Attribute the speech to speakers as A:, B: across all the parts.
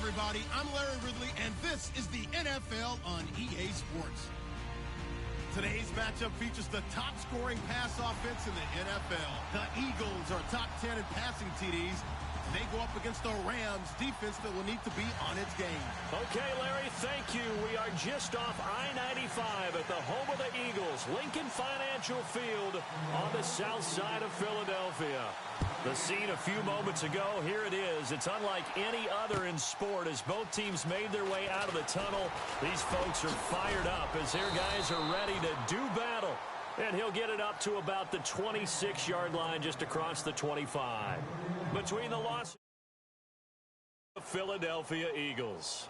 A: Everybody, I'm Larry Ridley, and this is the NFL on EA Sports. Today's matchup features the top-scoring pass offense in the NFL. The Eagles are top 10 in passing TDs. They go up against the Rams defense that will need to be on its game.
B: Okay, Larry, thank you. We are just off I-95 at the home of the Eagles, Lincoln Financial Field on the south side of Philadelphia. The scene a few moments ago, here it is. It's unlike any other in sport as both teams made their way out of the tunnel. These folks are fired up as their guys are ready to do battle. And he'll get it up to about the 26-yard line just across the 25. Between the Los Philadelphia Eagles.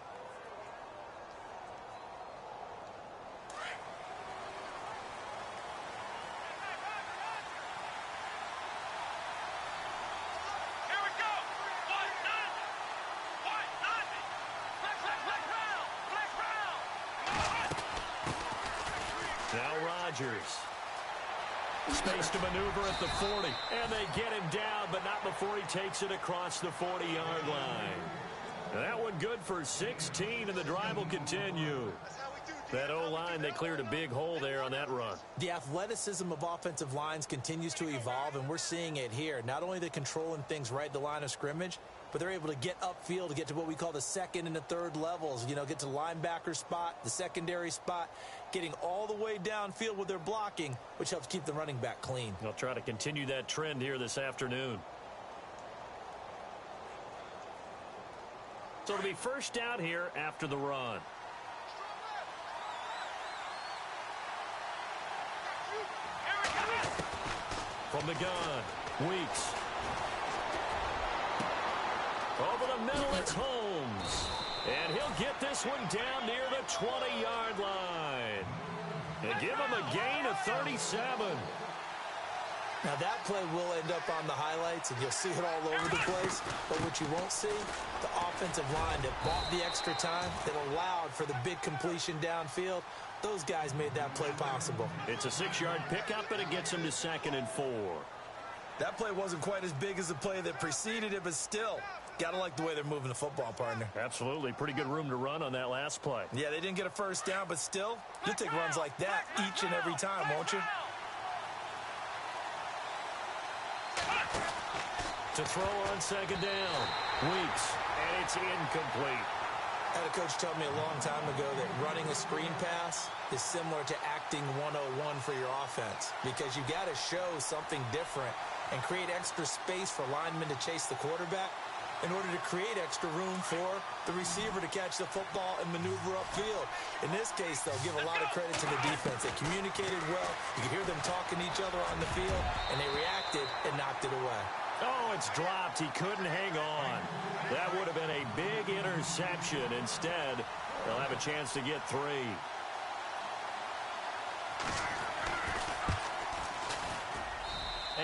B: Now Rodgers. Space to maneuver at the 40. And they get him down, but not before he takes it across the 40-yard line. That one good for 16, and the drive will continue. That O-line, they cleared a big hole there on that run.
C: The athleticism of offensive lines continues to evolve, and we're seeing it here. Not only are they controlling things right at the line of scrimmage, but they're able to get upfield to get to what we call the second and the third levels. You know, get to the linebacker spot, the secondary spot, getting all the way downfield with their blocking, which helps keep the running back clean.
B: They'll try to continue that trend here this afternoon. So it'll be first down here after the run. From the gun, Weeks. Over the middle, it's Holmes. And he'll get this one down near the 20-yard line. And give him a gain of 37.
C: Now that play will end up on the highlights, and you'll see it all over the place. But what you won't see, the offensive line that bought the extra time, that allowed for the big completion downfield, those guys made that play possible.
B: It's a 6-yard pickup, and it gets him to 2nd and 4.
C: That play wasn't quite as big as the play that preceded it, but still, got to like the way they're moving the football, partner.
B: Absolutely. Pretty good room to run on that last play.
C: Yeah, they didn't get a first down, but still, you'll take runs like that each and every time, won't you?
B: To throw on 2nd down. Weeks. And it's incomplete.
C: I had a coach tell me a long time ago that running a screen pass is similar to acting 101 for your offense, because you got to show something different and create extra space for linemen to chase the quarterback in order to create extra room for the receiver to catch the football and maneuver upfield. In this case, they'll give a lot of credit to the defense. They communicated well. You could hear them talking to each other on the field, and they reacted and knocked it away.
B: Oh, it's dropped. He couldn't hang on. That would have been a big interception. Instead, they'll have a chance to get 3.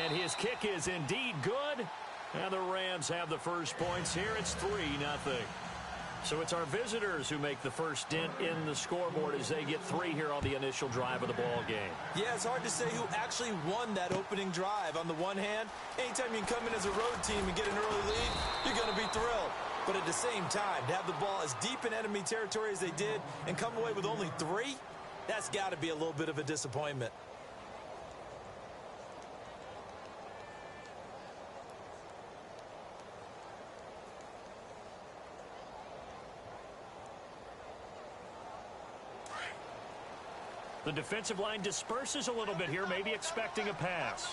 B: And his kick is indeed good. And the Rams have the first points here. It's 3-0. So it's our visitors who make the first dent in the scoreboard as they get 3 here on the initial drive of the ball game.
C: Yeah, it's hard to say who actually won that opening drive. On the one hand, anytime you can come in as a road team and get an early lead, you're going to be thrilled. But at the same time, to have the ball as deep in enemy territory as they did and come away with only 3, that's got to be a little bit of a disappointment.
B: The defensive line disperses a little bit here, maybe expecting a pass.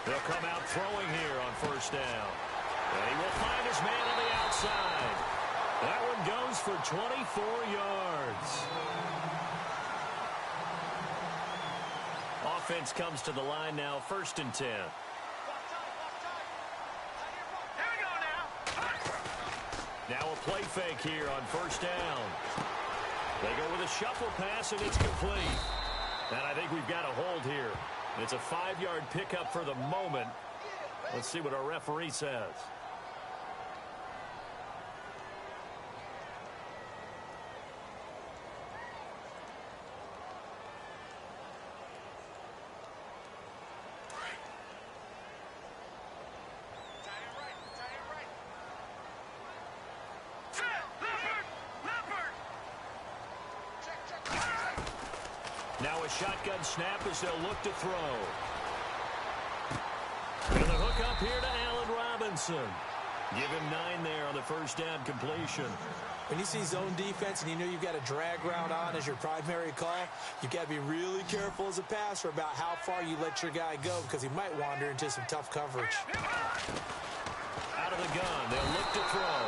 B: They'll come out throwing here on first down. And he will find his man on the outside. That one goes for 24 yards. Offense comes to the line now, 1st and 10. Now a play fake here on first down. They go with a shuffle pass, and it's complete. And I think we've got a hold here. It's a 5-yard pickup for the moment. Let's see what our referee says. Now a shotgun snap as they'll look to throw. And the hook up here to Allen Robinson. Give him 9 there on the first down completion.
C: When you see zone defense and you know you've got a drag route on as your primary call, you've got to be really careful as a passer about how far you let your guy go because he might wander into some tough coverage.
B: Out of the gun, they'll look to throw.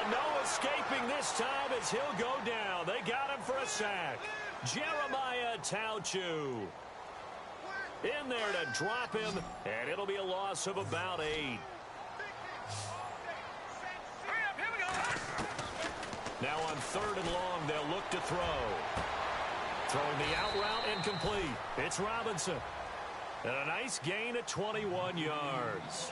B: And no escaping this time as he'll go down. They got him for a sack. Jeremiah Tauchu in there to drop him, and it'll be a loss of about 8. Now on 3rd and long, they'll look to throw. Throwing the out route incomplete. It's Robinson. And a nice gain of 21 yards.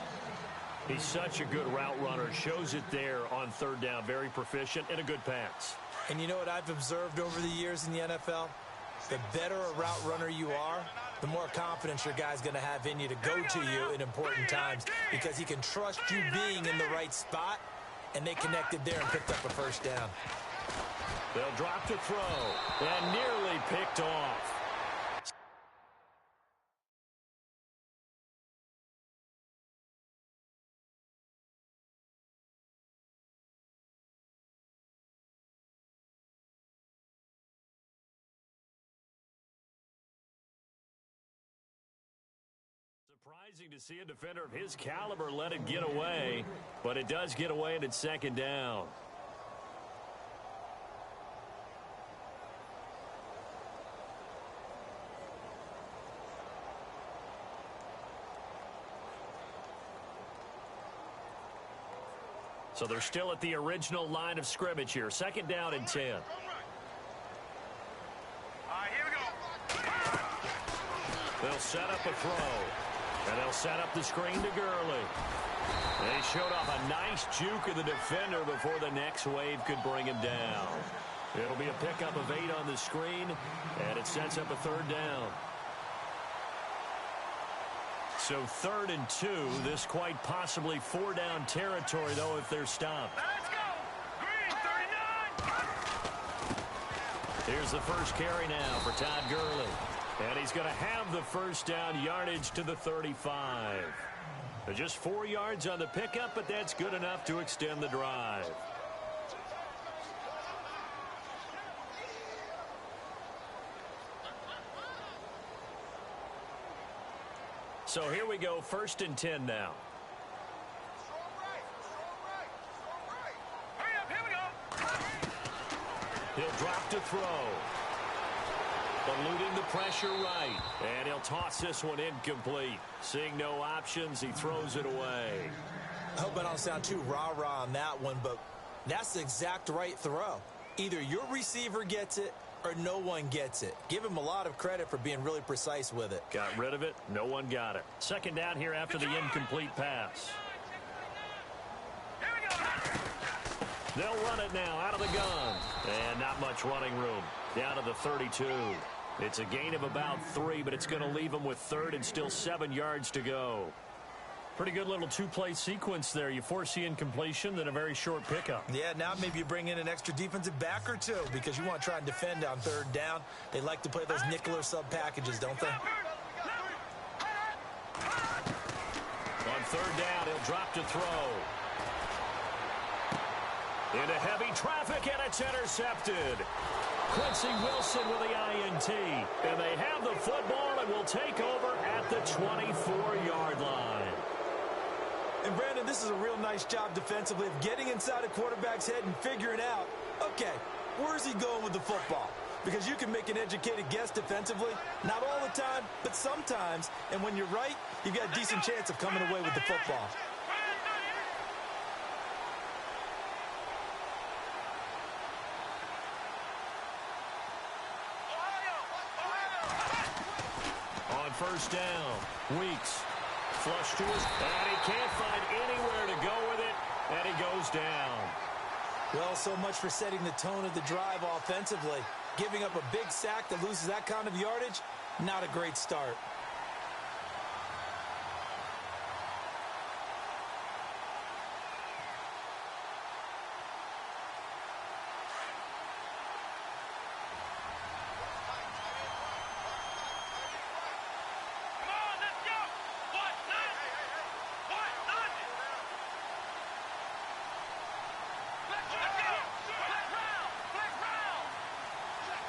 B: He's such a good route runner. Shows it there on 3rd down. Very proficient and a good pass.
C: And you know what I've observed over the years in the NFL? The better a route runner you are, the more confidence your guy's going to have in you to go to you in important times because he can trust you being in the right spot, and they connected there and picked up a first down.
B: They'll drop to throw and nearly picked off. Surprising to see a defender of his caliber let it get away, but it does get away and it's 2nd down. So they're still at the original line of scrimmage here. 2nd down and 10.
D: Here we go.
B: They'll set up a throw. And they'll set up the screen to Gurley. They showed off a nice juke of the defender before the next wave could bring him down. It'll be a pickup of 8 on the screen, and it sets up a 3rd down. So 3rd and 2, this quite possibly 4-down territory, though, if they're stopped.
D: Let's go. Green, 39.
B: Here's the first carry now for Todd Gurley. And he's going to have the first down yardage to the 35. Just 4 yards on the pickup, but that's good enough to extend the drive. So here we go, 1st and 10 now.
D: Hurry up, here we go.
B: He'll drop to throw. Eluding the pressure right. And he'll toss this one incomplete. Seeing no options, he throws it away.
C: I hope I don't sound too rah-rah on that one, but that's the exact right throw. Either your receiver gets it or no one gets it. Give him a lot of credit for being really precise with it.
B: Got rid of it. No one got it. 2nd down here after the incomplete pass.
D: Here we go.
B: They'll run it now out of the gun. And not much running room. Down to the 32. It's a gain of about 3, but it's going to leave them with 3rd and still 7 yards to go. Pretty good little 2-play sequence there. You force the incompletion, then a very short pickup.
C: Yeah, now maybe you bring in an extra defensive back or 2 because you want to try and defend on 3rd down. They like to play those nickel or sub packages, don't they?
B: On 3rd down, he'll drop to throw. Into heavy traffic, and it's intercepted. Quincy Wilson with the INT. And they have the football and will take over at the 24-yard line.
C: And, Brandon, this is a real nice job defensively of getting inside a quarterback's head and figuring out, okay, where's he going with the football? Because you can make an educated guess defensively. Not all the time, but sometimes. And when you're right, you've got a decent chance of coming away with the football.
B: first down. Weeks. Flush to his, and he can't find anywhere to go with it, and he goes down.
C: Well, so much for setting the tone of the drive offensively. Giving up a big sack that loses that kind of yardage, not a great start.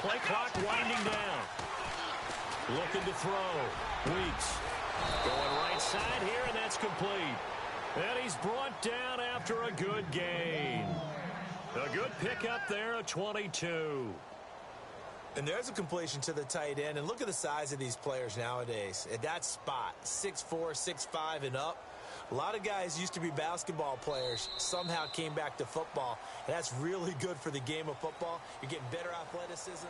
B: Play clock winding down. Looking to throw. Weeks. Going right side here, and that's complete. And he's brought down after a good gain. A good pickup there, a 22.
C: And there's a completion to the tight end. And look at the size of these players nowadays. At that spot, 6'4", 6'5", and up. A lot of guys used to be basketball players, somehow came back to football. And that's really good for the game of football. You're getting better athleticism.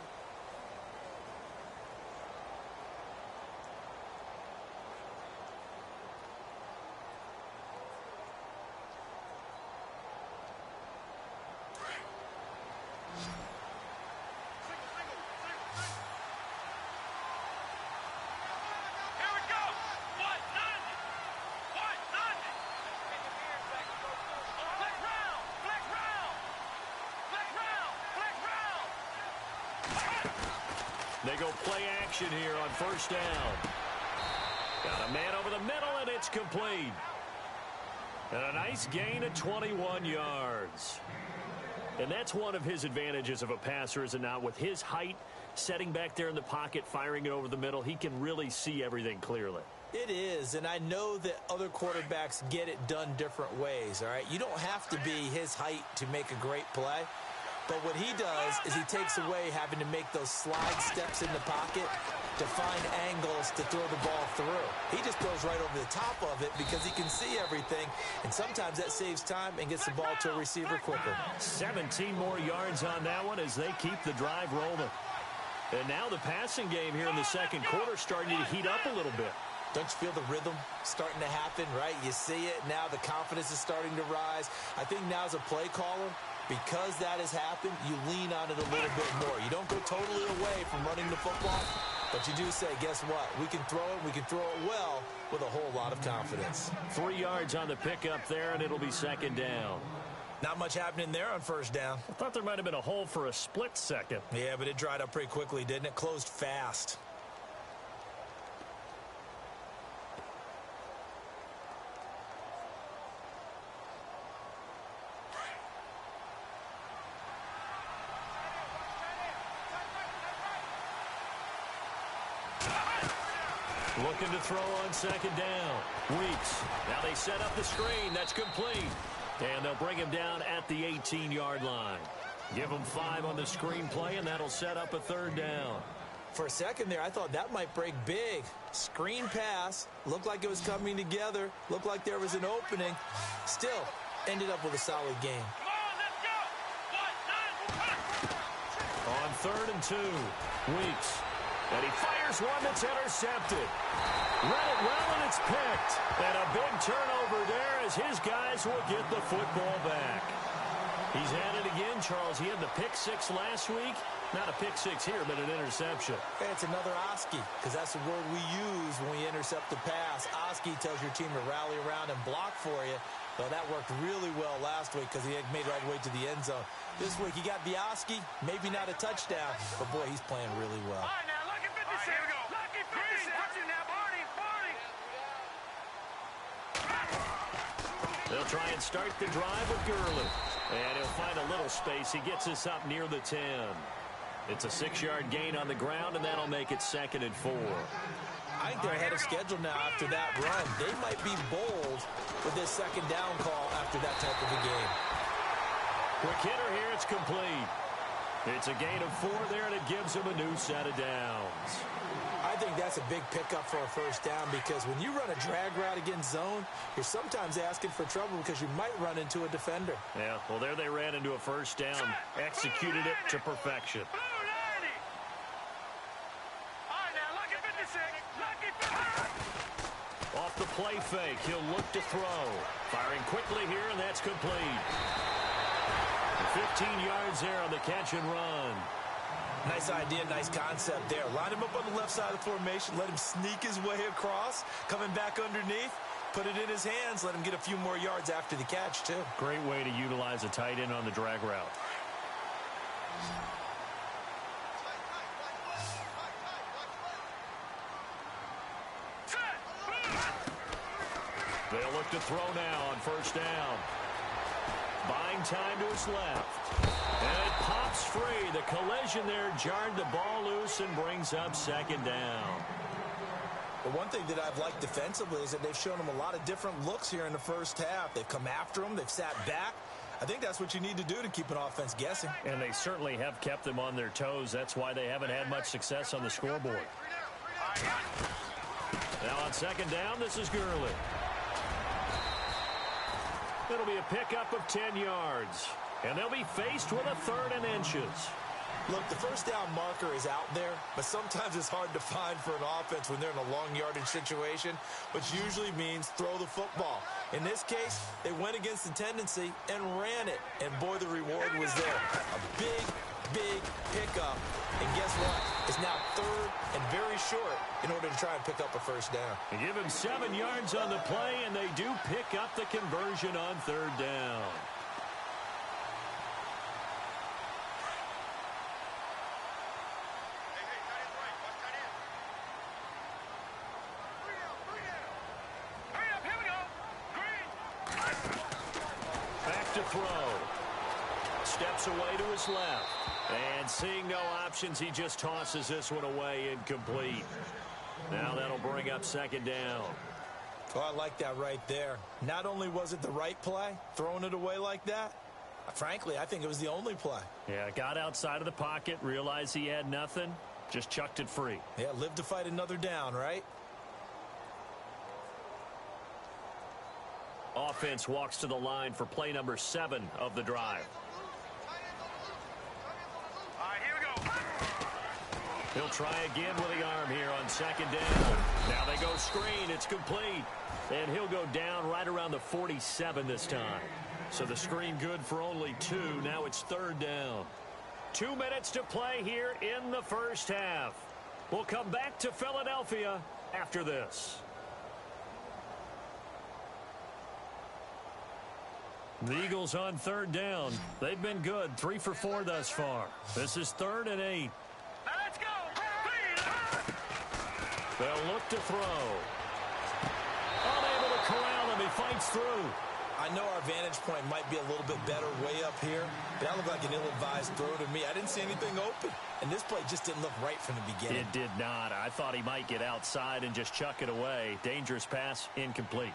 B: They go play action here on first down. Got a man over the middle, and it's complete. And a nice gain of 21 yards. And that's one of his advantages of a passer, is it not? With his height, setting back there in the pocket, firing it over the middle, he can really see everything clearly.
C: It is, and I know that other quarterbacks get it done different ways, all right? You don't have to be his height to make a great play. But what he does is he takes away having to make those slide steps in the pocket to find angles to throw the ball through. He just throws right over the top of it because he can see everything, and sometimes that saves time and gets the ball to a receiver quicker.
B: 17 more yards on that one as they keep the drive rolling. And now the passing game here in the second quarter starting to heat up a little bit.
C: Don't you feel the rhythm starting to happen, right? You see it now. The confidence is starting to rise. I think now as a play caller, because that has happened, you lean on it a little bit more. You don't go totally away from running the football, but you do say, guess what? We can throw it. We can throw it well with a whole lot of confidence.
B: 3 yards on the pickup there, and it'll be second down.
C: Not much happening there on first down.
B: I thought there might have been a hole for a split second.
C: Yeah, but it dried up pretty quickly, didn't it? Closed fast.
B: Looking to throw on second down. Weeks. Now they set up the screen. That's complete. And they'll bring him down at the 18-yard line. Give him 5 on the screen play, and that'll set up a third down.
C: For a second there, I thought that might break big. Screen pass. Looked like it was coming together. Looked like there was an opening. Still, ended up with a solid game.
B: On 3rd and 2. Weeks. And he fires one that's intercepted. Read it well, and it's picked. And a big turnover there as his guys will get the football back. He's had it again, Charles. He had the pick 6 last week. Not a pick 6 here, but an interception.
C: Hey, it's another Oski, because that's the word we use when we intercept the pass. Oski tells your team to rally around and block for you. Well, that worked really well last week because he had made it all the way to the end zone. This week, he got the Oski, maybe not a touchdown, but boy, he's playing really well.
D: All right, now, lucky 56. Right, here we go. Lucky 56. Watch it now, Barney.
B: They'll try and start the drive with Gurley. And he'll find a little space. He gets us up near the 10. It's a 6-yard gain on the ground, and that'll make it 2nd and 4.
C: I think they're ahead of schedule now after that run. They might be bold with this second down call after that type of a game.
B: Quick hitter here. It's complete. It's a gain of 4 there, and it gives him a new set of downs.
C: I think that's a big pickup for a first down because when you run a drag route against zone, you're sometimes asking for trouble because you might run into a defender.
B: Yeah, well, there they ran into a first down, executed it to perfection.
D: Blue 90. All right, now, lucky 56. Lucky 56.
B: off the play fake. He'll look to throw. Firing quickly here, and that's complete. 15 yards there on the catch and run.
C: Nice idea, nice concept there. Line him up on the left side of the formation. Let him sneak his way across. Coming back underneath. Put it in his hands. Let him get a few more yards after the catch, too.
B: Great way to utilize a tight end on the drag route. They'll look to throw now on first down. Buying time to his left. And it pops free. The collision there jarred the ball loose and brings up second down.
C: But one thing that I've liked defensively is that they've shown him a lot of different looks here in the first half. They've come after him. They've sat back. I think that's what you need to do to keep an offense guessing.
B: And they certainly have kept them on their toes. That's why they haven't had much success on the scoreboard. Now on second down, this is Gurley. It'll be a pickup of 10 yards. And they'll be faced with a 3rd and inches.
C: Look, the first down marker is out there, but sometimes it's hard to find for an offense when they're in a long yardage situation, which usually means throw the football. In this case, they went against the tendency and ran it, and boy, the reward was there. A big, big pickup, and guess what? It's now 3rd and very short in order to try and pick up a first down.
B: They give him 7 yards on the play, and they do pick up the conversion on 3rd down. To throw. Steps away to his left. And seeing no options, he just tosses this one away, incomplete. Now that'll bring up second down.
C: Oh, I like that right there. Not only was it the right play, throwing it away like that, frankly, I think it was the only play.
B: Yeah, got outside of the pocket, realized he had nothing, just chucked it free.
C: Yeah, live to fight another down, right?
B: Offense walks to the line for play number 7 of the drive.
D: All right, here we go.
B: He'll try again with the arm here on second down. Now they go screen. It's complete. And he'll go down right around the 47 this time. So the screen good for only 2. Now it's 3rd down. 2 minutes to play here in the first half. We'll come back to Philadelphia after this. The Eagles on 3rd down. They've been good. 3 for 4 thus far. This is 3rd and 8.
D: Now let's go.
B: They'll look to throw. Unable to corral him. He fights through.
C: I know our vantage point might be a little bit better way up here, but that looked like an ill-advised throw to me. I didn't see anything open, and this play just didn't look right from the beginning.
B: It did not. I thought he might get outside and just chuck it away. Dangerous pass, incomplete.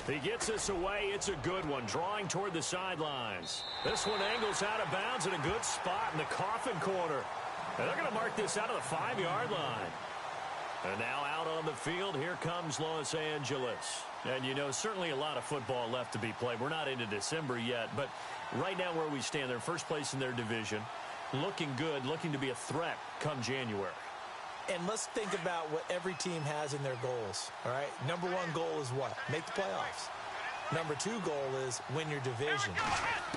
B: He gets this away. It's a good one, drawing toward the sidelines. This one angles out of bounds in a good spot in the coffin corner. And they're going to mark this out of the 5-yard line. And now out on the field, here comes Los Angeles. And, you know, certainly a lot of football left to be played. We're not into December yet, but right now where we stand, they're first place in their division. Looking good, looking to be a threat come January.
C: And let's think about what every team has in their goals, all right? Number 1 goal is what? Make the playoffs. Number 2 goal is win your division.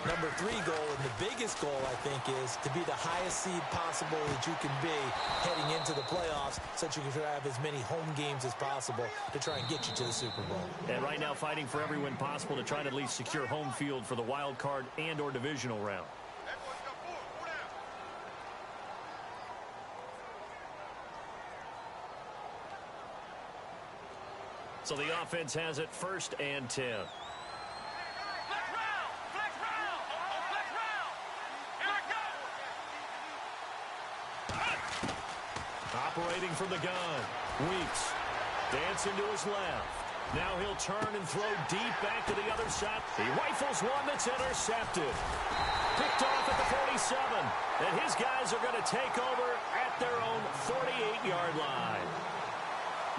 C: Number 3 goal, and the biggest goal, I think, is to be the highest seed possible that you can be heading into the playoffs so that you can have as many home games as possible to try and get you to the Super Bowl.
B: And right now fighting for every win possible to try to at least secure home field for the wild card and or divisional round. So the offense has it 1st and 10. Operating from the gun. Weeks. Dancing to his left. Now he'll turn and throw deep back to the other side. He rifles one that's intercepted. Picked off at the 47. And his guys are going to take over at their own 48-yard line.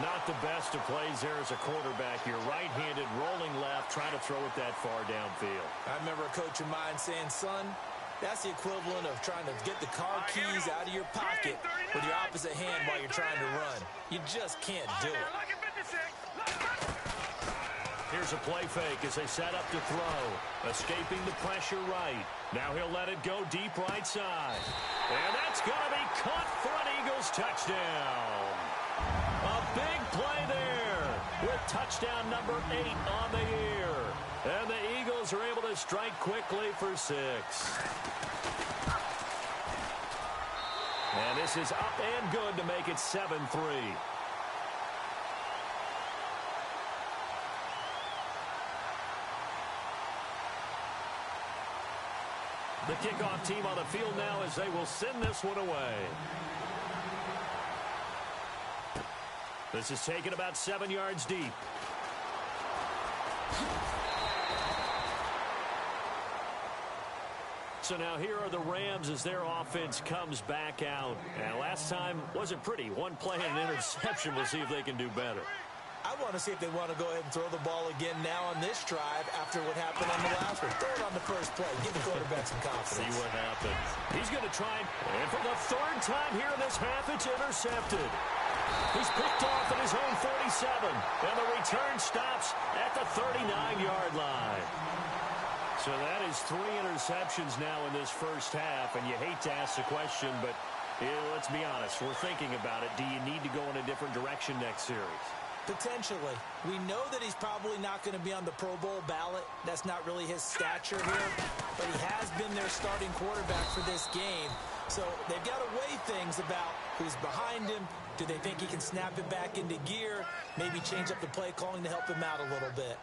B: Not the best of plays there as a quarterback. You're right-handed, rolling left, trying to throw it that far downfield.
C: I remember a coach of mine saying, son, that's the equivalent of trying to get the car keys out of your pocket with your opposite hand while you're trying to run. You just can't do it.
B: Here's a play fake as they set up to throw. Escaping the pressure right. Now he'll let it go deep right side. And that's going to be caught for an Eagles touchdown. A big play there with touchdown number 8 on the year. And the Eagles are able to strike quickly for 6. And this is up and good to make it 7-3. The kickoff team on the field now as they will send this one away. This is taken about 7 yards deep. So now here are the Rams as their offense comes back out. And last time wasn't pretty. One play and an interception. We'll see if they can do better.
C: I want to see if they want to go ahead and throw the ball again now on this drive after what happened on the last one. Throw it on the first play. Give the quarterback some confidence.
B: See what happens. He's going to try, and for the 3rd time here in this half, it's intercepted. He's picked off at his own 47, and the return stops at the 39-yard line. So that is 3 interceptions now in this first half, and you hate to ask the question, but let's be honest. We're thinking about it. Do you need to go in a different direction next series?
C: Potentially. We know that he's probably not going to be on the Pro Bowl ballot. That's not really his stature here. But he has been their starting quarterback for this game. So they've got to weigh things about who's behind him. Do they think he can snap it back into gear? Maybe change up the play calling to help him out a little bit.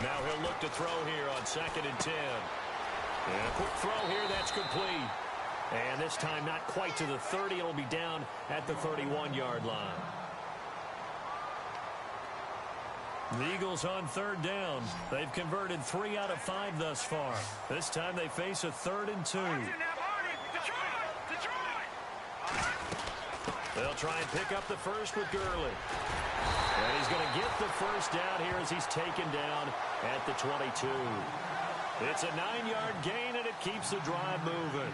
B: Now he'll look to throw here on 2nd and 10. And a quick throw here, that's complete. And this time not quite to the 30. It'll be down at the 31-yard line. The Eagles on 3rd down. They've converted 3 out of 5 thus far. This time they face a 3rd and 2. They'll try and pick up the first with Gurley. And he's going to get the first down here as he's taken down at the 22. It's a 9-yard gain, and it keeps the drive moving.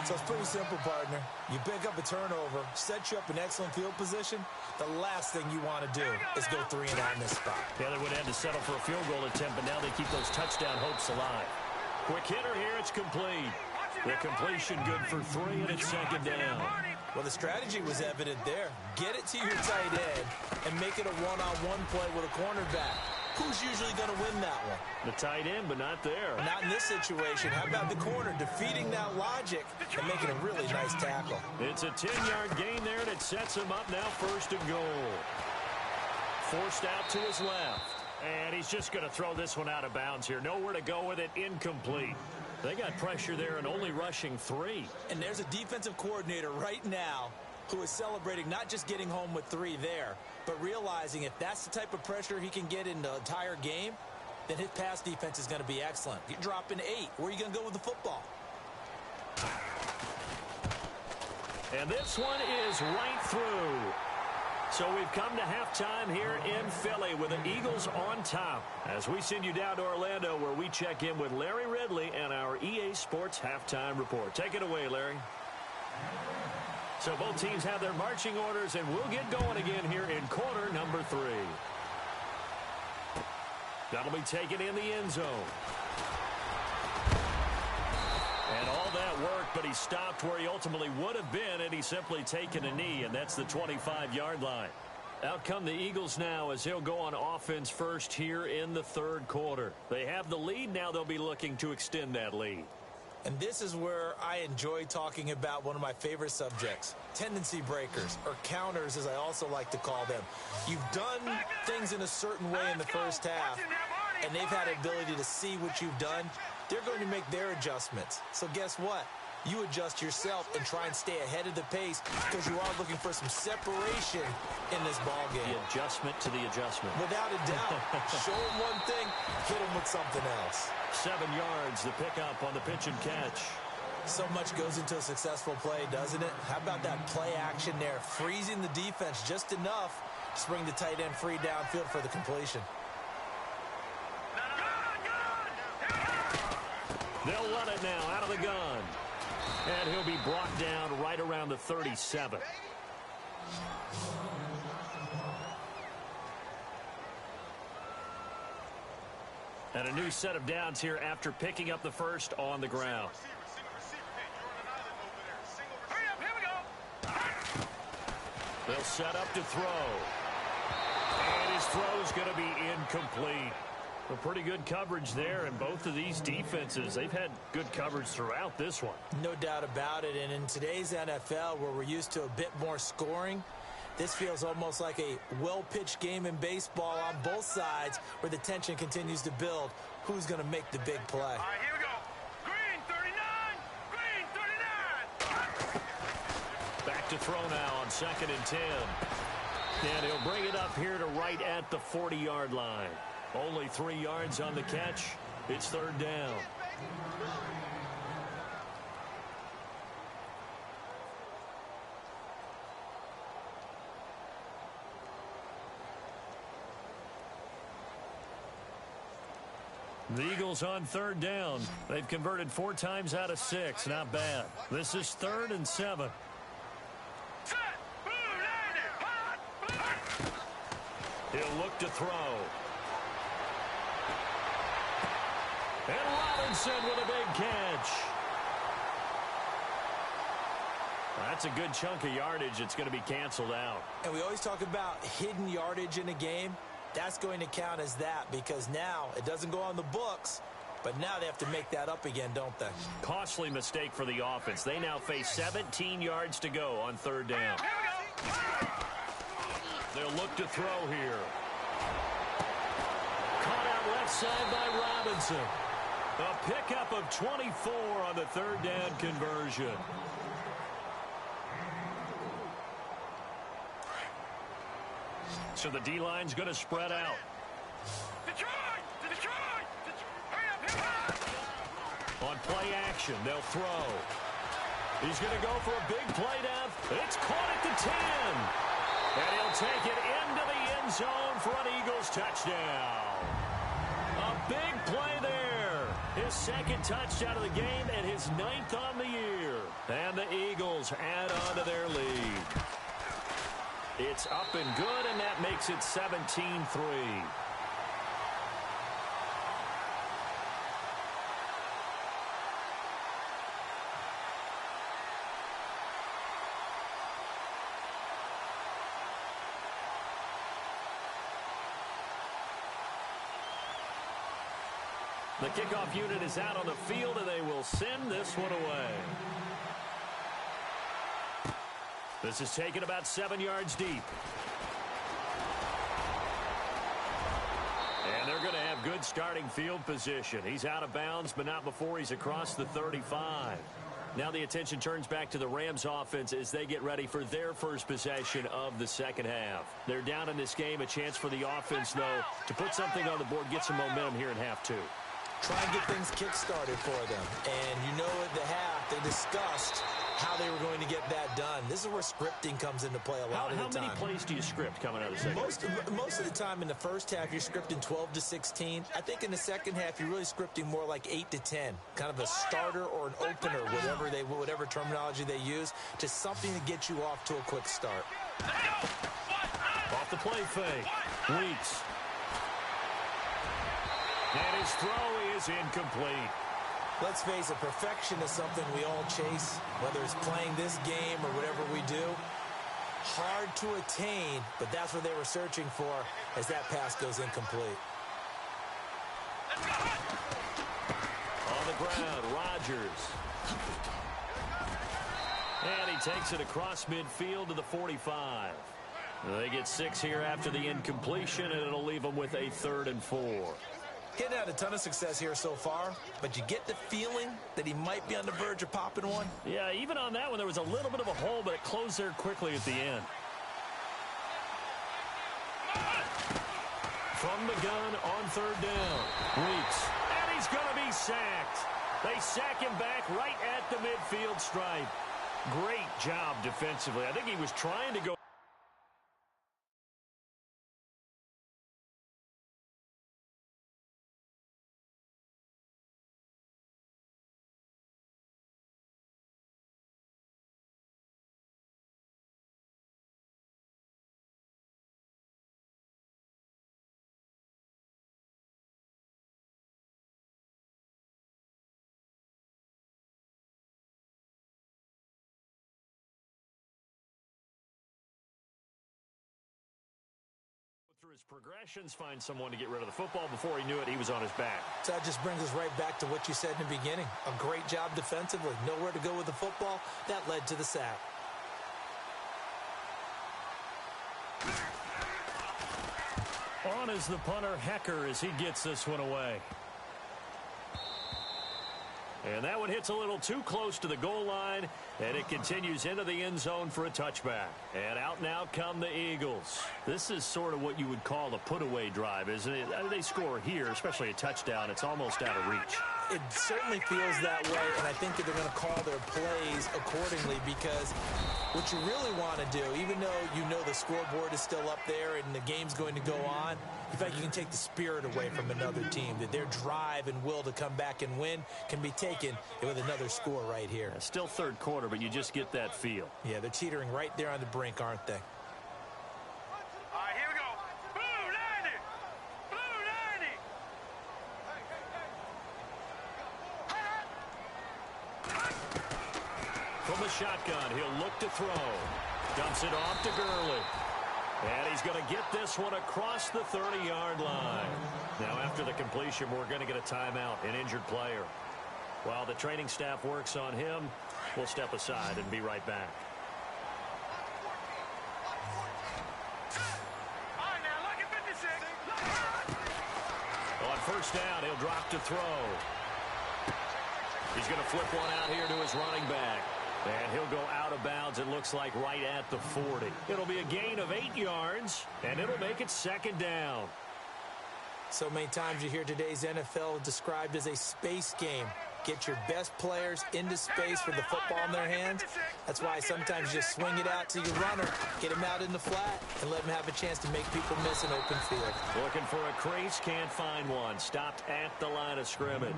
C: So it's pretty simple, partner. You pick up a turnover, set you up in excellent field position. The last thing you want to do is go 3 and out in this spot.
B: Yeah, they would have had to settle for a field goal attempt, but now they keep those touchdown hopes alive. Quick hitter here, it's complete. The completion good for 3, and it's 2nd down.
C: Well, the strategy was evident there. Get it to your tight end and make it a one-on-one play with a cornerback. Who's usually going to win that one?
B: The tight end, but not there.
C: Not in this situation. How about the corner defeating that logic and making a really nice tackle?
B: It's a 10-yard gain there, and it sets him up now 1st and goal. Forced out to his left. And he's just going to throw this one out of bounds here. Nowhere to go with it, incomplete. They got pressure there and only rushing 3.
C: And there's a defensive coordinator right now who is celebrating not just getting home with 3 there, but realizing if that's the type of pressure he can get in the entire game, then his pass defense is going to be excellent. You're dropping 8. Where are you going to go with the football?
B: And this one is right through. So we've come to halftime here in Philly with the Eagles on top as we send you down to Orlando where we check in with Larry Ridley and our EA Sports Halftime Report. Take it away, Larry. So both teams have their marching orders, and we'll get going again here in quarter number 3. That'll be taken in the end zone. And all that work, but he stopped where he ultimately would have been, and he's simply taken a knee, and that's the 25-yard line. Out come the Eagles now as he'll go on offense first here in the 3rd quarter. They have the lead. Now they'll be looking to extend that lead.
C: And this is where I enjoy talking about one of my favorite subjects, tendency breakers, or counters as I also like to call them. You've done things in a certain way in the first half, and they've had the ability to see what you've done. They're going to make their adjustments. So guess what? You adjust yourself and try and stay ahead of the pace because you are looking for some separation in this ball game.
B: The adjustment to the adjustment.
C: Without a doubt. Show them one thing, hit them with something else.
B: 7 yards, the pickup on the pitch and catch.
C: So much goes into a successful play, doesn't it? How about that play action there, freezing the defense just enough to bring the tight end free downfield for the completion.
B: They'll run it now out of the gun. And he'll be brought down right around the 37. And a new set of downs here after picking up the first on the ground. They'll set up to throw. And his throw's going to be incomplete. A pretty good coverage there, and both of these defenses, they've had good coverage throughout this one.
C: No doubt about it, and in today's NFL, where we're used to a bit more scoring, this feels almost like a well-pitched game in baseball on both sides where the tension continues to build. Who's going to make the big play?
D: All right, here we go. Green 39! Green 39!
B: Back to throw now on 2nd and 10. And he'll bring it up here to right at the 40-yard line. Only 3 yards on the catch. It's 3rd down. The Eagles on 3rd down. They've converted 4 times out of 6. Not bad. This is 3rd and 7. He'll look to throw. And Robinson with a big catch. That's a good chunk of yardage. It's going to be canceled out.
C: And we always talk about hidden yardage in a game. That's going to count as that because now it doesn't go on the books, but now they have to make that up again, don't they?
B: Costly mistake for the offense. They now face 17 yards to go on 3rd down. They'll look to throw here. Caught out left side by Robinson. A pickup of 24 on the 3rd down conversion. So the D-line's going to spread out.
D: Detroit! Detroit!
B: On play action, they'll throw. He's going to go for a big play down. It's caught at the 10. And he'll take it into the end zone for an Eagles touchdown. A big play there. His 2nd touchdown of the game and his 9th on the year. And the Eagles add on to their lead. It's up and good, and that makes it 17-3. The kickoff unit is out on the field, and they will send this one away. This is taken about 7 yards deep. And they're going to have good starting field position. He's out of bounds, but not before he's across the 35. Now the attention turns back to the Rams offense as they get ready for their first possession of the 2nd half. They're down in this game. A chance for the offense, though, to put something on the board, get some momentum here in half 2.
C: Try and get things kick-started for them. And you know at the half, they discussed how they were going to get that done. This is where scripting comes into play a lot of the time.
B: How many plays do you script coming out of the second?
C: Most of the time in the first half, you're scripting 12 to 16. I think in the second half, you're really scripting more like 8 to 10. Kind of a starter or an opener, whatever terminology they use, just something to get you off to a quick start.
B: Off the play fake. Weeks. And his throw is incomplete.
C: Let's face it, perfection is something we all chase, whether it's playing this game or whatever we do. Hard to attain, but that's what they were searching for as that pass goes incomplete.
B: On the ground, Rodgers. And he takes it across midfield to the 45. They get 6 here after the incompletion, and it'll leave them with a 3rd and 4.
C: Getting had a ton of success here so far, but you get the feeling that he might be on the verge of popping one.
B: Yeah, even on that one, there was a little bit of a hole, but it closed there quickly at the end. From the gun on 3rd down. Weeks. And he's going to be sacked. They sack him back right at the midfield stripe. Great job defensively. I think he was trying to go. Through his progressions, find someone to get rid of the football. Before he knew it, he was on his back.
C: So that just brings us right back to what you said in the beginning. A great job defensively. Nowhere to go with the football. That led to the sack.
B: On is the punter, Hecker, as he gets this one away. And that one hits a little too close to the goal line, and it continues into the end zone for a touchback. And out now come the Eagles. This is sort of what you would call a put-away drive, isn't it? I mean, they score here, especially a touchdown. It's almost out of reach.
C: It certainly feels that way, and I think that they're going to call their plays accordingly, because what you really want to do, even though you know the scoreboard is still up there and the game's going to go on, you feel like you can take the spirit away from another team, that their drive and will to come back and win can be taken with another score right here.
B: Yeah, still third quarter, but you just get that feel.
C: Yeah, they're teetering right there on the brink, aren't they?
D: All right, here we go. Blue 90. Blue 90.
B: From the shotgun, he'll look to throw. Dumps it off to Gurley. And he's going to get this one across the 30-yard line. Now, after the completion, we're going to get a timeout, an injured player. While the training staff works on him, we'll step aside and be right back.
D: All right, now, look at 56.
B: On first down, he'll drop to throw. He's going to flip one out here to his running back. And he'll go out of bounds, it looks like, right at the 40. It'll be a gain of 8 yards, and it'll make it second down.
C: So many times you hear today's NFL described as a space game. Get your best players into space with the football in their hands. That's why sometimes you just swing it out to your runner, get him out in the flat, and let him have a chance to make people miss an open field.
B: Looking for a crease, can't find one. Stopped at the line of scrimmage.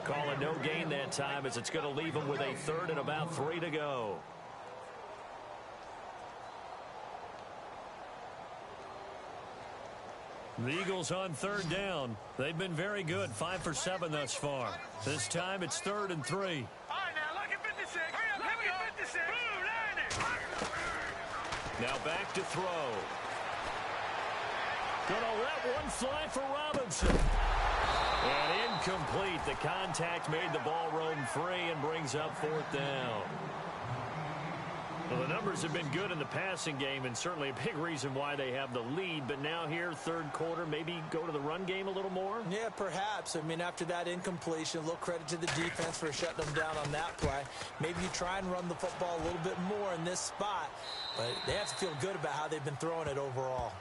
B: Call it no gain that time, as it's going to leave him with a third and about 3 to go. The Eagles on third down. They've been very good, 5 for 7 thus far. This time it's 3rd and 3.
D: All right, now, look at 56. Look at 56. Blue 90.
B: Now back to throw. Gonna let one fly for Robinson. And incomplete. The contact made the ball roam free and brings up 4th down. Well, the numbers have been good in the passing game, and certainly a big reason why they have the lead. But now here, third quarter, maybe go to the run game a little more?
C: Yeah, perhaps. I mean, after that incompletion, a little credit to the defense for shutting them down on that play. Maybe you try and run the football a little bit more in this spot. But they have to feel good about how they've been throwing it overall.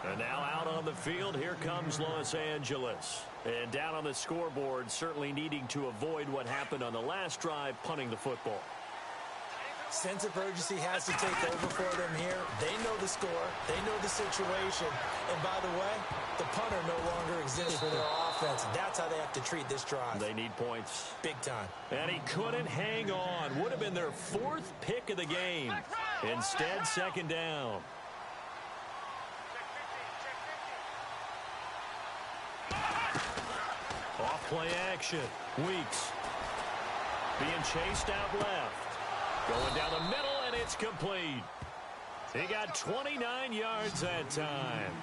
B: And now out on the field, here comes Los Angeles. And down on the scoreboard, certainly needing to avoid what happened on the last drive, punting the football.
C: Sense of urgency has to take over for them here. They know the score. They know the situation. And by the way, the punter no longer exists for their offense. That's how they have to treat this drive.
B: They need points.
C: Big time.
B: And he couldn't hang on. Would have been their 4th pick of the game. Instead, second down. Off play action. Weeks. Being chased out left. Going down the middle, and it's complete. He got 29 yards that time.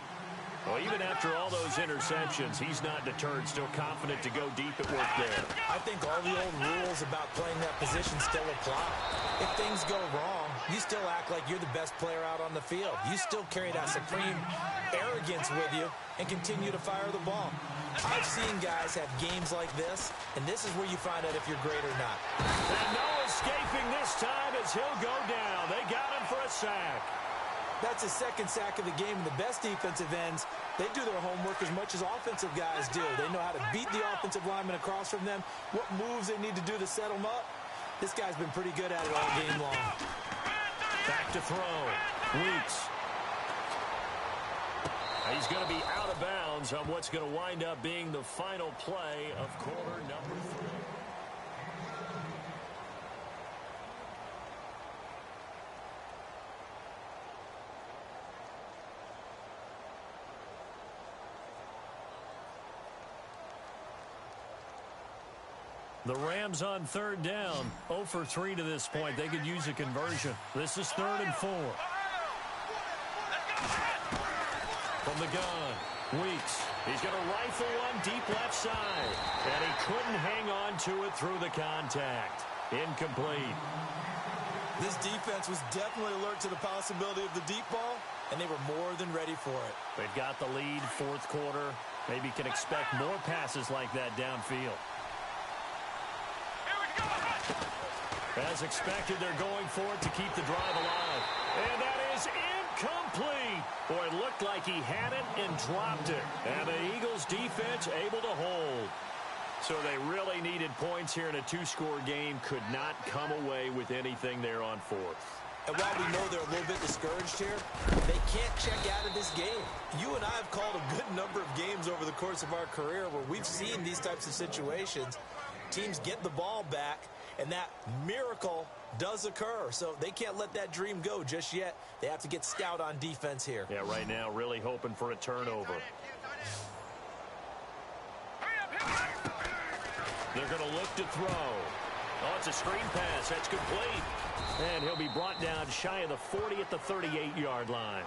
B: Well, even after all those interceptions, he's not deterred, still confident to go deep at work there.
C: I think all the old rules about playing that position still apply. If things go wrong, you still act like you're the best player out on the field. You still carry that supreme arrogance with you and continue to fire the ball. I've seen guys have games like this, and this is where you find out if you're great or not.
B: And no escaping this time as he'll go down. They got him for a sack.
C: That's his second sack of the game. And the best defensive ends, they do their homework as much as offensive guys do. They know how to beat the offensive lineman across from them, what moves they need to do to set them up. This guy's been pretty good at it all game long.
B: Back to throw. Weeks. He's going to be out of bounds on what's going to wind up being the final play of quarter number 3. The Rams on third down, 0 for 3 to this point. They could use a conversion. This is 3rd and 4. From the gun, Weeks. He's going to rifle one deep left side. And he couldn't hang on to it through the contact. Incomplete.
C: This defense was definitely alert to the possibility of the deep ball, and they were more than ready for it.
B: They've got the lead, 4th quarter. Maybe can expect more passes like that downfield. As expected, they're going for it to keep the drive alive. And that is incomplete. Boy, it looked like he had it and dropped it. And the Eagles defense able to hold. So they really needed points here in a 2-score game. Could not come away with anything there on 4th.
C: And while we know they're a little bit discouraged here, they can't check out of this game. You and I have called a good number of games over the course of our career where we've seen these types of situations. Teams get the ball back, and that miracle does occur. So they can't let that dream go just yet. They have to get stout on defense here.
B: Yeah, right now really hoping for a turnover. They're going to look to throw. Oh, it's a screen pass. That's complete. And he'll be brought down shy of the 40 at the 38-yard line.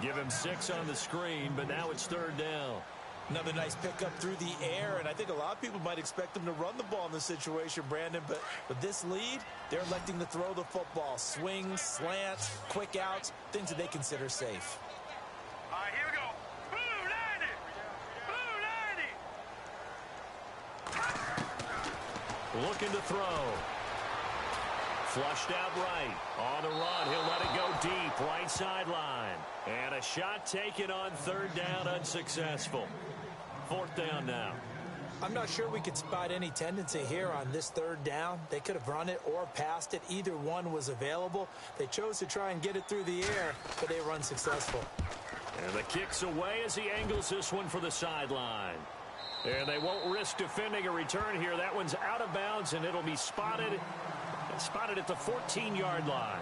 B: Give him 6 on the screen, but now it's 3rd down.
C: Another nice pickup through the air, and I think a lot of people might expect them to run the ball in this situation, Brandon, but with this lead, they're electing to throw the football. Swings, slants, quick outs, things that they consider safe.
D: All right, here we go. Blue 90! Blue 90!
B: Looking to throw. Flushed out right. On the run, he'll let it go deep, right sideline. And a shot taken on 3rd down, unsuccessful. 4th down now.
C: I'm not sure we could spot any tendency here on this 3rd down. They could have run it or passed it. Either one was available. They chose to try and get it through the air, but they were unsuccessful.
B: And the kick's away as he angles this one for the sideline. And they won't risk defending a return here. That one's out of bounds, and it'll be spotted at the 14-yard line.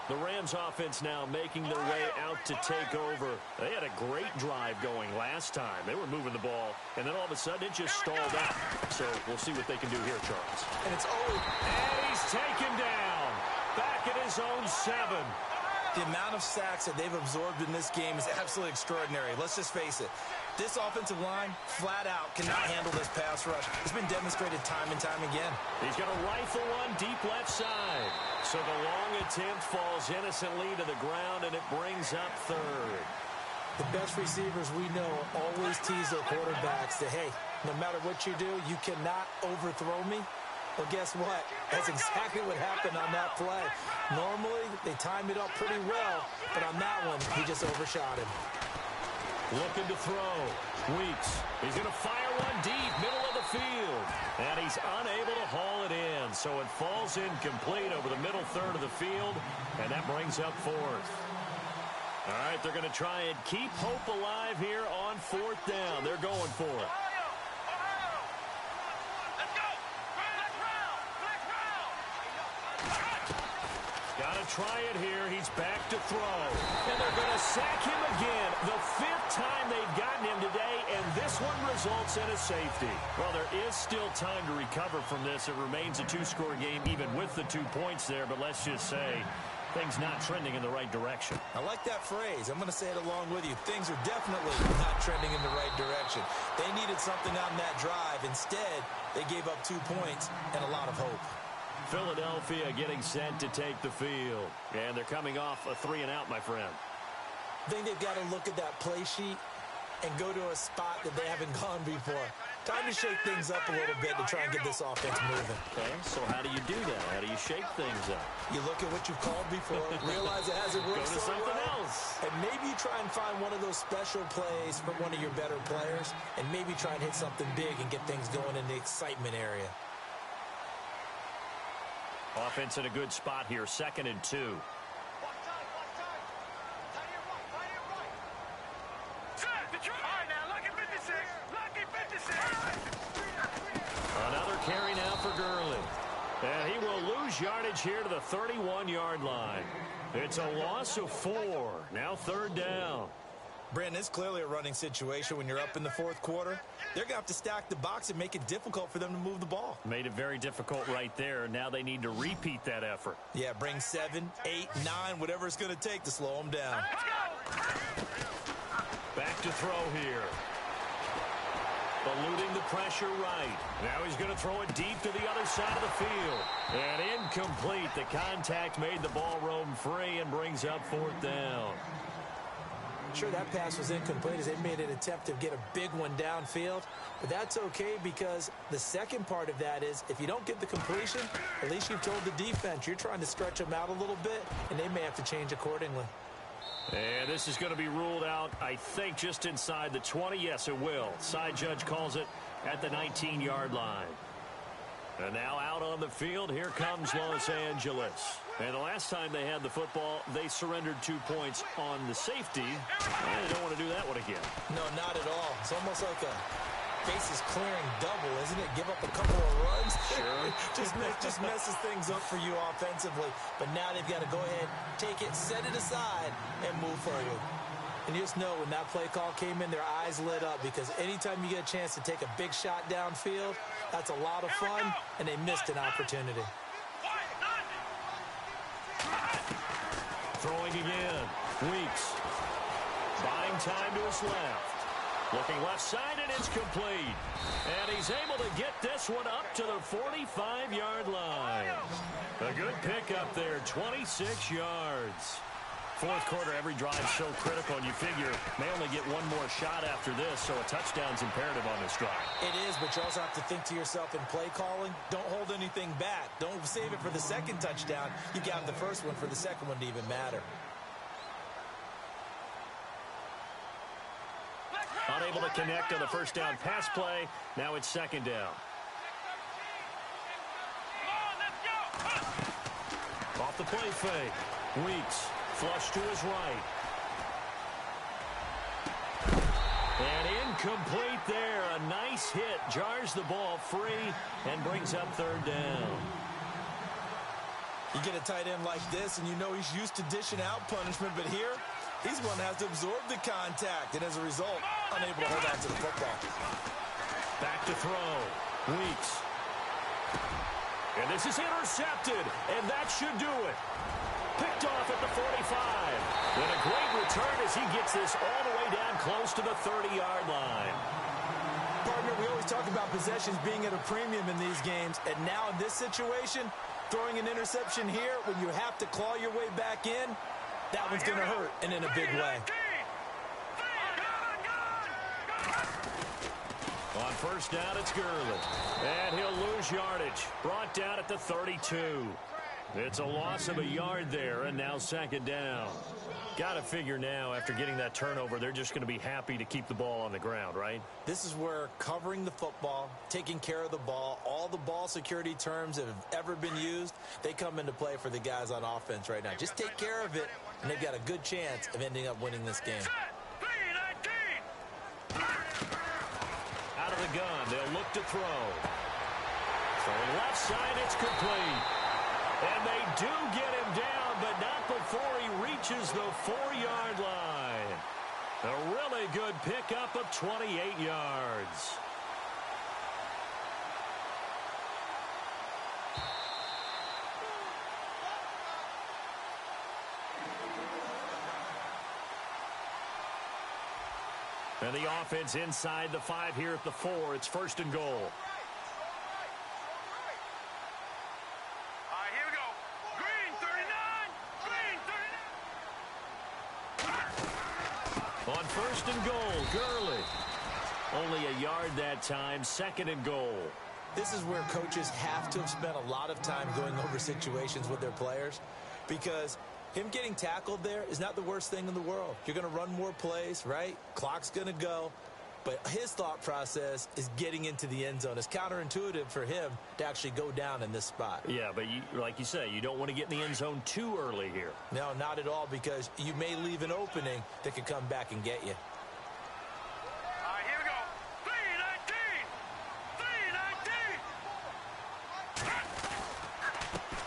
B: The Rams offense now making their way out to take over. They had a great drive going last time. They were moving the ball, and then all of a sudden it just stalled out. So we'll see what they can do here, Charles.
C: And it's always...
B: And he's taken down. Back at his own 7.
C: The amount of sacks that they've absorbed in this game is absolutely extraordinary. Let's just face it. This offensive line, flat out, cannot handle this pass rush. It's been demonstrated time and time again.
B: He's going to rifle one deep left side. So the long attempt falls innocently to the ground, and it brings up 3rd.
C: The best receivers we know always tease their quarterbacks that, hey, no matter what you do, you cannot overthrow me. Well, guess what? That's exactly what happened on that play. Normally, they time it up pretty well, but on that one, he just overshot him.
B: Looking to throw. Weeks. He's going to fire one deep, middle of the field. And he's unable to haul it in. So it falls incomplete over the middle 3rd of the field. And that brings up 4th. All right, they're going to try and keep hope alive here on 4th down. They're going for it. Try it here. He's back to throw. And they're going to sack him again. The 5th time they've gotten him today, and this one results in a safety. Well, there is still time to recover from this. It remains a 2-score game, even with the 2 points there. But let's just say things not trending in the right direction.
C: I like that phrase. I'm going to say it along with you. Things are definitely not trending in the right direction. They needed something on that drive. Instead, they gave up 2 points and a lot of hope.
B: Philadelphia getting set to take the field. And they're coming off a 3-and-out, my friend.
C: I think they've got to look at that play sheet and go to a spot that they haven't gone before. Time to shake things up a little bit to try and get this offense moving.
B: Okay, so how do you do that? How do you shake things up?
C: You look at what you've called before, realize it hasn't worked
B: Go to
C: so
B: something
C: well,
B: else.
C: and maybe you try and find one of those special plays from one of your better players, and maybe try and hit something big and get things going in the excitement area.
B: Offense in a good spot here, 2nd and 2. Another carry now for Gurley. And he will lose yardage here to the 31-yard line. It's a loss of 4. Now 3rd down.
C: Brandon, it's clearly a running situation when you're up in the 4th quarter. They're going to have to stack the box and make it difficult for them to move the ball.
B: Made it very difficult right there. Now they need to repeat that effort.
C: Yeah, bring 7, 8, 9, whatever it's going to take to slow them down.
B: Back to throw here. Eluding the pressure right. Now he's going to throw it deep to the other side of the field. And incomplete. The contact made the ball roam free and brings up 4th down.
C: Sure, that pass was incomplete as they made an attempt to get a big one downfield. But that's okay because the second part of that is if you don't get the completion, at least you've told the defense you're trying to stretch them out a little bit, and they may have to change accordingly.
B: And this is going to be ruled out, I think, just inside the 20. Yes, it will. Side judge calls it at the 19-yard line. And now out on the field, here comes Los Angeles. And the last time they had the football, they surrendered 2 points on the safety. And they don't want to do that one again.
C: No, not at all. It's almost like a bases clearing double, isn't it? Give up a couple of runs.
B: Sure.
C: just messes things up for you offensively. But now they've got to go ahead, take it, set it aside, and move forward. And you just know when that play call came in, their eyes lit up because anytime you get a chance to take a big shot downfield, that's a lot of fun, and they missed an opportunity.
B: Throwing again. Weeks. Buying time to his left. Looking left side, and it's complete. And he's able to get this one up to the 45-yard line. A good pickup there, 26 yards. 4th quarter, every drive so critical, and you figure may only get one more shot after this, so a touchdown's imperative on this drive.
C: It is, but you also have to think to yourself in play calling, don't hold anything back. Don't save it for the second touchdown. You got the first one for the second one to even matter.
B: Unable to connect on the first down pass play. Now it's 2nd down. Off the play fake. Weeks. Flush to his right. And incomplete there. A nice hit. Jars the ball free and brings up 3rd down.
C: You get a tight end like this, and you know he's used to dishing out punishment, but here, he's one that has to absorb the contact, and as a result, unable to hold on to the football.
B: Back to throw. Weeks. And this is intercepted, and that should do it. Picked off at the 45. And a great return as he gets this all the way down close to the 30-yard line.
C: Partner, we always talk about possessions being at a premium in these games, and now in this situation, throwing an interception here when you have to claw your way back in, that one's going to hurt, and in a big way.
B: On first down, it's Gurley. And he'll lose yardage. Brought down at the 32. It's a loss of a yard there, and now 2nd down. Got to figure now, after getting that turnover, they're just going to be happy to keep the ball on the ground, right?
C: This is where covering the football, taking care of the ball, all the ball security terms that have ever been used, they come into play for the guys on offense right now. Just take care of it, and they've got a good chance of ending up winning this game.
B: Out of the gun, they'll look to throw. Throwing left side, it's complete. And they do get him down, but not before he reaches the 4-yard line. A really good pickup of 28 yards. And the offense inside the 5 here at the 4. It's 1st and goal. On 1st and goal, Gurley. Only a yard that time, 2nd and goal.
C: This is where coaches have to have spent a lot of time going over situations with their players, because him getting tackled there is not the worst thing in the world. You're going to run more plays, right? Clock's going to go. But his thought process is getting into the end zone. It's counterintuitive for him to actually go down in this spot.
B: Yeah, but like you say, you don't want to get in the end zone too early here.
C: No, not at all, because you may leave an opening that could come back and get you.
D: All right, here we go. 3-19.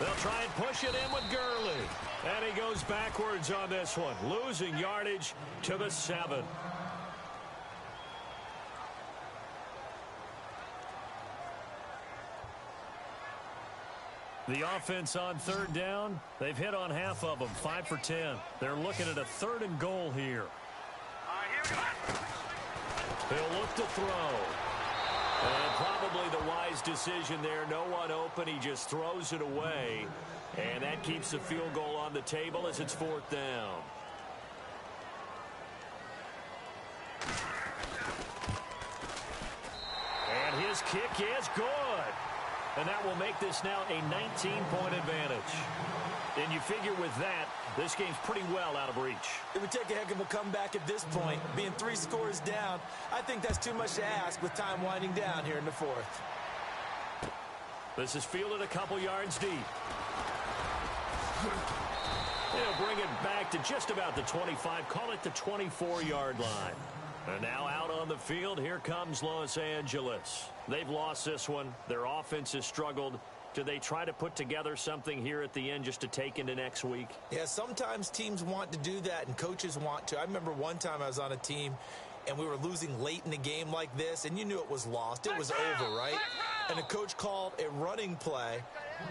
D: 3-19.
B: They'll try and push it in with Gurley. And he goes backwards on this one, losing yardage to the 7. The offense on 3rd down, they've hit on half of them, 5 for 10. They're looking at a 3rd and goal here.
D: All right, here we go.
B: He'll look to throw. And probably the wise decision there. No one open. He just throws it away. And that keeps the field goal on the table as it's 4th down. And his kick is good. And that will make this now a 19-point advantage. And you figure with that, this game's pretty well out of reach.
C: It would take a heck of a comeback at this point. Being 3 scores down, I think that's too much to ask with time winding down here in the 4th.
B: This is fielded a couple yards deep. They'll bring it back to just about the 25, call it the 24-yard line. And now out on the field, here comes Los Angeles. They've lost this one. Their offense has struggled. Do they try to put together something here at the end just to take into next week?
C: Yeah, sometimes teams want to do that and coaches want to. I remember one time I was on a team and we were losing late in the game like this, and you knew it was lost. It was over, right? And the coach called a running play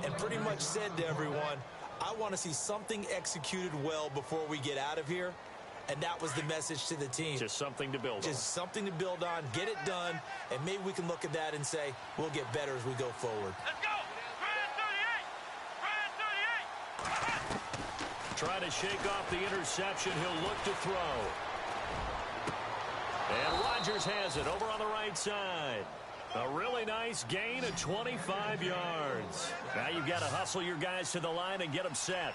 C: and pretty much said to everyone, I want to see something executed well before we get out of here. And that was the message to the team.
B: Just something to build on.
C: Just something to build on, get it done, and maybe we can look at that and say, we'll get better as we go forward.
D: Let's go.
B: Try to shake off the interception. He'll look to throw. And Rodgers has it over on the right side. A really nice gain of 25 yards. Now you've got to hustle your guys to the line and get them set.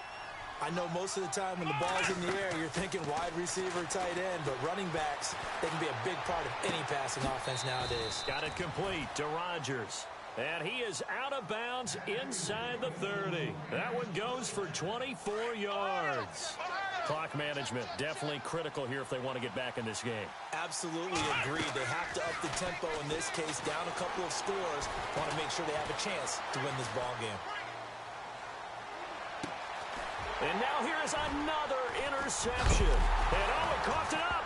C: I know most of the time when the ball's in the air, you're thinking wide receiver, tight end, but running backs, they can be a big part of any passing offense nowadays.
B: Got it complete to Rodgers. And he is out of bounds inside the 30. That one goes for 24 yards. Clock management definitely critical here if they want to get back in this game.
C: Absolutely agreed. They have to up the tempo in this case, down a couple of scores. Want to make sure they have a chance to win this ball game.
B: And now here is another interception. And oh, it coughed it up.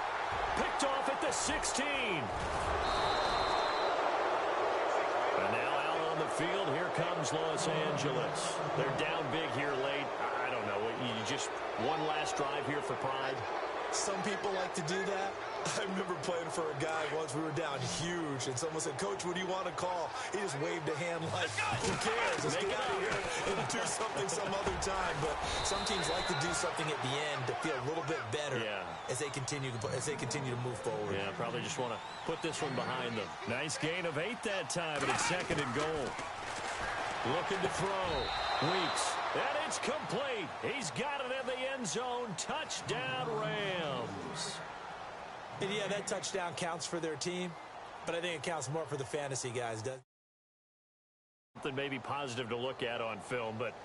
B: Picked off at the 16. And now out on the field, here comes Los Angeles. They're down big here late. I don't know. You just one last drive here for pride.
C: Some people like to do that. I remember playing for a guy once. We were down huge, and someone said, Coach, what do you want to call? He just waved a hand like, who cares? Let's get out of here and do something some other time. But some teams like to do something at the end to feel a little bit better as they continue to move forward.
B: Yeah, probably just want to put this one behind them. Nice gain of 8 that time, and it's 2nd and goal. Looking to throw. Weeks. And it's complete. He's got it in the end zone. Touchdown, Rams.
C: And yeah, that touchdown counts for their team, but I think it counts more for the fantasy guys, does it?
B: Something maybe positive to look at on film, but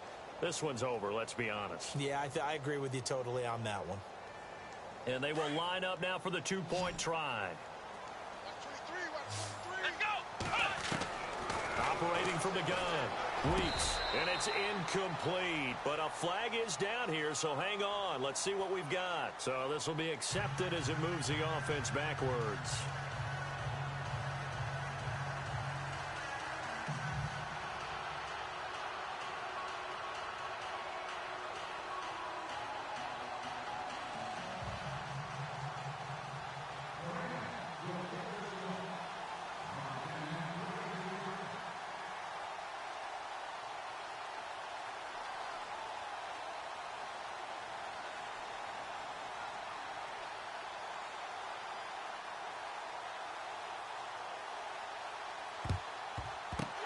B: this one's over, let's be honest.
C: Yeah, I agree with you totally on that one.
B: And they will line up now for the 2-point try.
D: Let's go.
B: Operating from the gun. Weeks. And it's incomplete. But a flag is down here, so hang on. Let's see what we've got. So this will be accepted as it moves the offense backwards.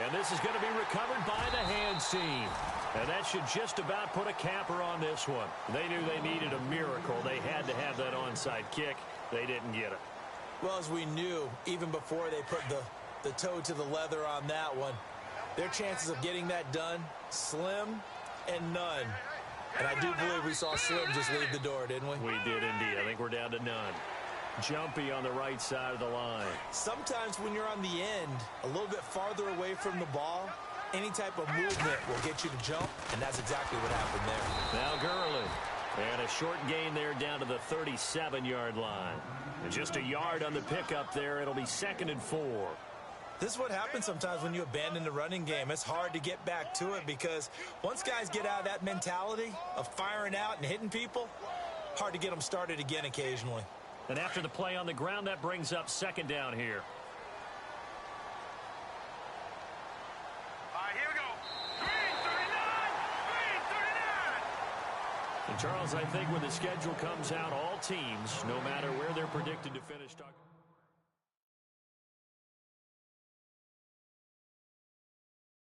B: And this is going to be recovered by the hands team. And that should just about put a capper on this one. They knew they needed a miracle. They had to have that onside kick. They didn't get it.
C: Well, as we knew, even before they put the toe to the leather on that one, their chances of getting that done, slim and none. And I do believe we saw Slim just leave the door, didn't we?
B: We did indeed. I think we're down to none. Jumpy on the right side of the line.
C: Sometimes when you're on the end, a little bit farther away from the ball, any type of movement will get you to jump, and that's exactly what happened there.
B: Now Gurley. And a short gain there down to the 37-yard line. And just a yard on the pickup there. It'll be 2nd and 4.
C: This is what happens sometimes when you abandon the running game. It's hard to get back to it because once guys get out of that mentality of firing out and hitting people, hard to get them started again occasionally.
B: And after the play on the ground, that brings up 2nd down here.
D: All right, here we go. Green 39.
B: And Charles, I think when the schedule comes out, all teams, no matter where they're predicted to finish,